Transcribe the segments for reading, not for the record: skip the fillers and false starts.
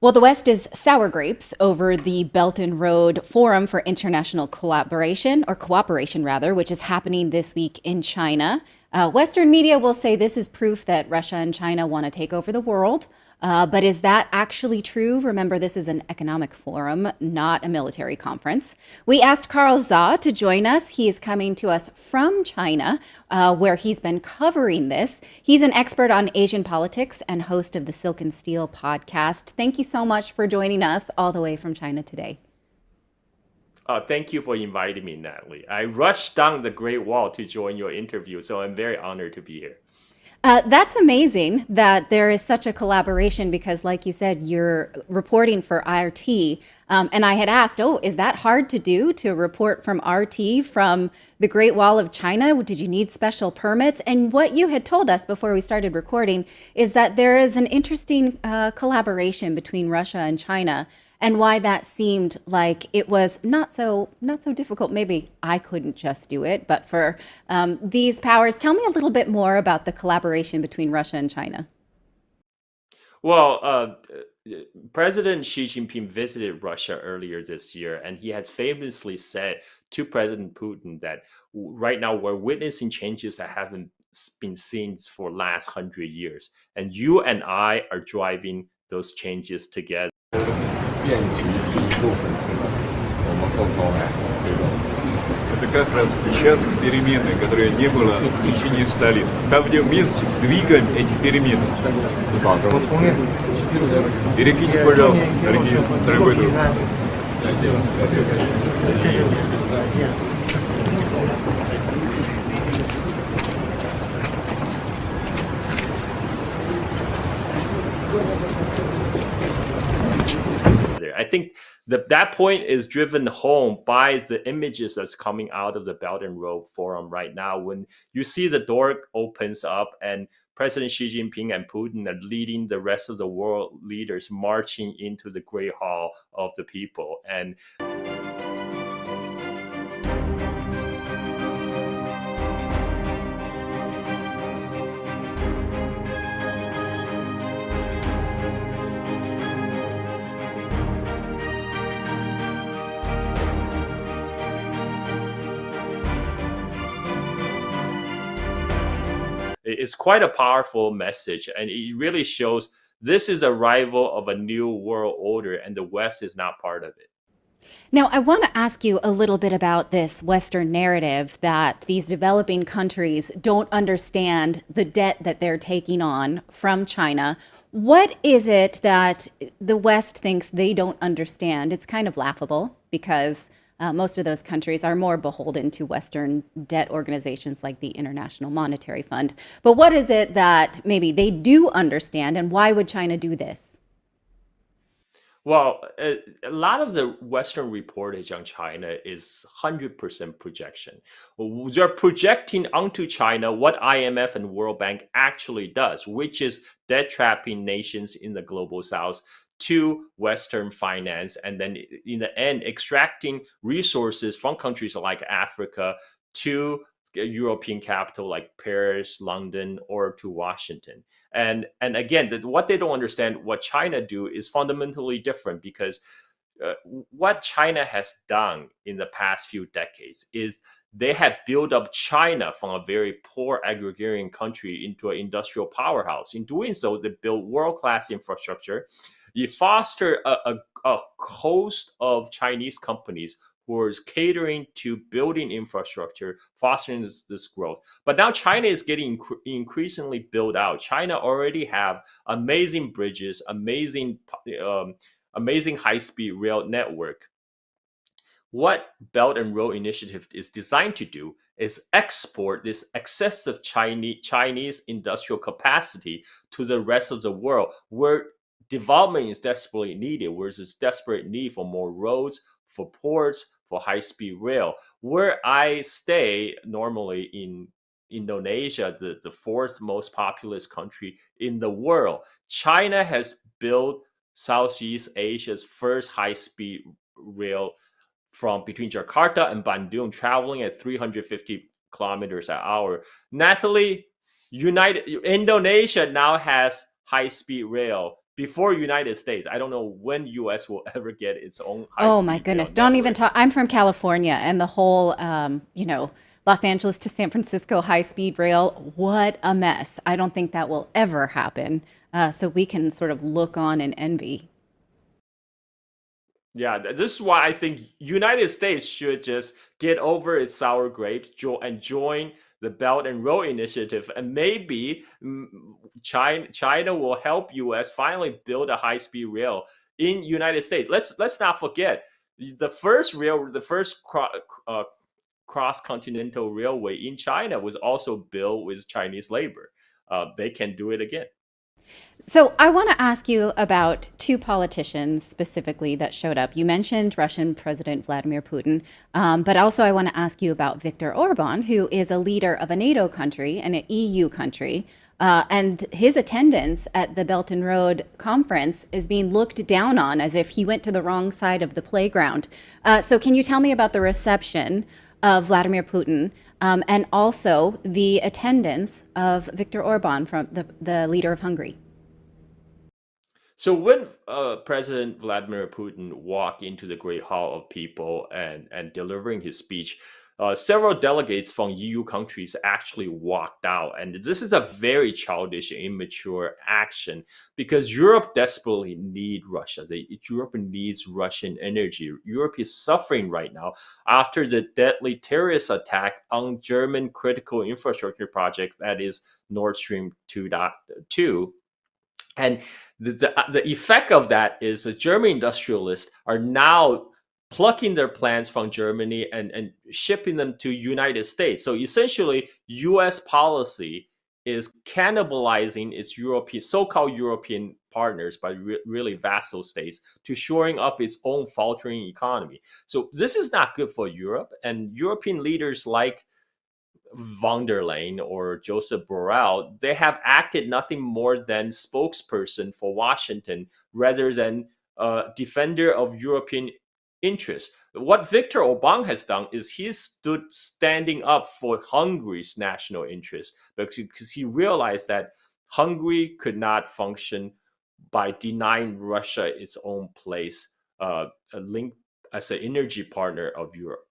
Well, the West is sour grapes over the Belt and Road Forum for International Collaboration, or Cooperation rather, which is happening this week in China. Western media will say this is proof that Russia and China want to take over the world. But is that actually true? Remember, this is an economic forum, not a military conference. We asked Carl Zha to join us. He is coming to us from China, where he's been covering this. He's an expert on Asian politics and host of the Silk and Steel podcast. Thank you so much for joining us all the way from China today. Thank you for inviting me, Natalie. I rushed down the Great Wall to join your interview, so I'm very honored to be here. That's amazing that there is such a collaboration because, like you said, you're reporting for RT. And I had asked, is that hard to do to report from RT from the Great Wall of China? Did you need special permits? And what you had told us before we started recording is that there is an interesting collaboration between Russia and China, and why that seemed like it was not so difficult. Maybe I couldn't just do it, but for these powers, tell me a little bit more about the collaboration between Russia and China. Well, President Xi Jinping visited Russia earlier this year, and he has famously said to President Putin that right now we're witnessing changes that haven't been seen for last 100 years, and you and I are driving those changes together. 变局是一部分，我们共同来推动。Это как раз сейчас перемены, которые не было в течение 100 лет. Там, где вместе двигаем эти перемены. Берегите, пожалуйста, дорогой друг. I think that point is driven home by the images that's coming out of the Belt and Road Forum right now. When you see the door opens up and President Xi Jinping and Putin are leading the rest of the world leaders marching into the Great Hall of the People. And it's quite a powerful message, and it really shows this is arrival of a new world order, and the West is not part of it. Now, I want to ask you a little bit about this Western narrative that these developing countries don't understand the debt that they're taking on from China. What is it that the West thinks they don't understand? It's kind of laughable because most of those countries are more beholden to Western debt organizations like the International Monetary Fund. But what is it that maybe they do understand, and why would China do this? Well, a lot of the Western reportage on China is 100% projection. They're projecting onto China what IMF and World Bank actually does, which is debt trapping nations in the global South to Western finance, and then in the end, extracting resources from countries like Africa to European capital like Paris, London, or to Washington. And again, what they don't understand, what China do is fundamentally different, because what China has done in the past few decades is they have built up China from a very poor agrarian country into an industrial powerhouse. In doing so, they built world-class infrastructure. You foster a host of Chinese companies who are catering to building infrastructure, fostering this growth. But now China is getting increasingly built out. China already have amazing bridges, amazing high-speed rail network. What Belt and Road Initiative is designed to do is export this excessive Chinese industrial capacity to the rest of the world, where development is desperately needed, where there's desperate need for more roads, for ports, for high-speed rail. Where I stay normally in Indonesia, the fourth most populous country in the world, China has built Southeast Asia's first high-speed rail from between Jakarta and Bandung, traveling at 350 kilometers an hour. Natalie, Indonesia now has high-speed rail before United States. I don't know when US will ever get its own Oh my high-speed rail goodness. Don't even network. talk. I'm from California and the whole, Los Angeles to San Francisco high speed rail. What a mess. I don't think that will ever happen. So we can sort of look on and envy. Yeah, this is why I think United States should just get over its sour grapes and join the Belt and Road Initiative, and maybe China will help US finally build a high-speed rail in United States. Let's not forget the first cross-continental railway in China was also built with Chinese labor. They can do it again. So I want to ask you about two politicians specifically that showed up. You mentioned Russian President Vladimir Putin, but also I want to ask you about Viktor Orban, who is a leader of a NATO country and an EU country. And his attendance at the Belt and Road conference is being looked down on as if he went to the wrong side of the playground. So can you tell me about the reception of Vladimir Putin and also the attendance of Viktor Orban, from the leader of Hungary? So when President Vladimir Putin walked into the Great Hall of People and delivering his speech, several delegates from EU countries actually walked out. And this is a very childish and immature action because Europe desperately needs Russia. Europe needs Russian energy. Europe is suffering right now after the deadly terrorist attack on German critical infrastructure project that is Nord Stream 2.2. And the effect of that is the German industrialists are now plucking their plants from Germany and shipping them to United States. So essentially, U.S. policy is cannibalizing its so-called European partners by really vassal states to shoring up its own faltering economy. So this is not good for Europe, and European leaders like von der Leyen or Joseph Borrell, they have acted nothing more than spokesperson for Washington rather than a defender of European interests. What Viktor Orban has done is he stood standing up for Hungary's national interest because he realized that Hungary could not function by denying Russia its own place, linked as an energy partner of Europe.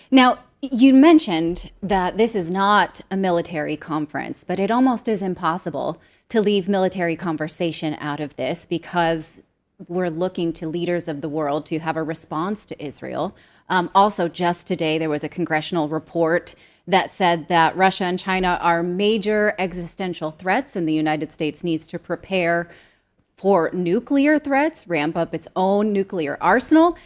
Now, you mentioned that this is not a military conference, but it almost is impossible to leave military conversation out of this because we're looking to leaders of the world to have a response to Israel. Also, just today, there was a congressional report that said that Russia and China are major existential threats, and the United States needs to prepare for nuclear threats, ramp up its own nuclear arsenal.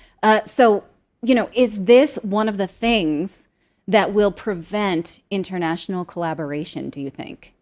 Is this one of the things that will prevent international collaboration, do you think?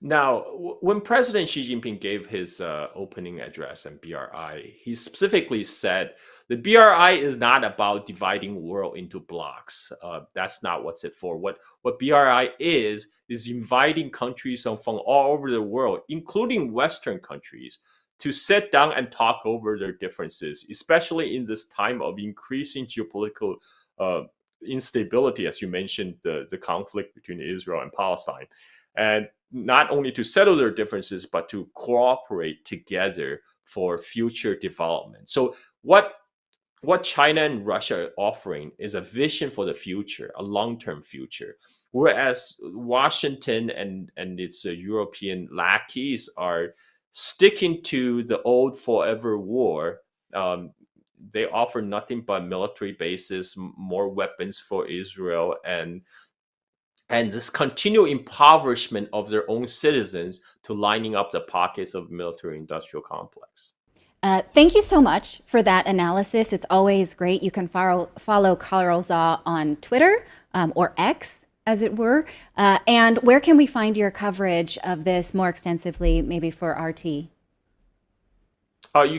Now, when President Xi Jinping gave his opening address and BRI, he specifically said the BRI is not about dividing world into blocks. That's not what's it for. What BRI is inviting countries from all over the world, including Western countries, to sit down and talk over their differences, especially in this time of increasing geopolitical instability, as you mentioned, the conflict between Israel and Palestine. And not only to settle their differences, but to cooperate together for future development. So what China and Russia are offering is a vision for the future, a long-term future, whereas Washington and its European lackeys are sticking to the old forever war. They offer nothing but military bases, more weapons for Israel, and this continual impoverishment of their own citizens to lining up the pockets of military-industrial complex. Thank you so much for that analysis. It's always great. You can follow Carl Zaw on Twitter or X, as it were. And where can we find your coverage of this more extensively, maybe for RT? You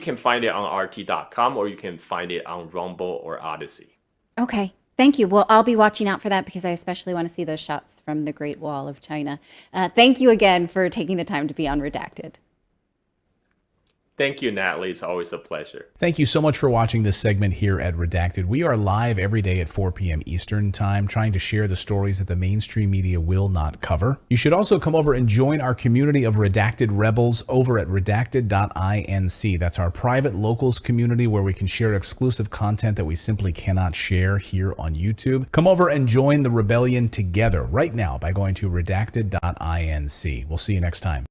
can find it on RT.com or you can find it on Rumble or Odyssey. Okay. Thank you. Well, I'll be watching out for that because I especially want to see those shots from the Great Wall of China. Thank you again for taking the time to be on Redacted. Thank you, Natalie. It's always a pleasure. Thank you so much for watching this segment here at Redacted. We are live every day at 4 p.m. Eastern Time, trying to share the stories that the mainstream media will not cover. You should also come over and join our community of Redacted Rebels over at redacted.inc. That's our private locals community where we can share exclusive content that we simply cannot share here on YouTube. Come over and join the rebellion together right now by going to redacted.inc. We'll see you next time.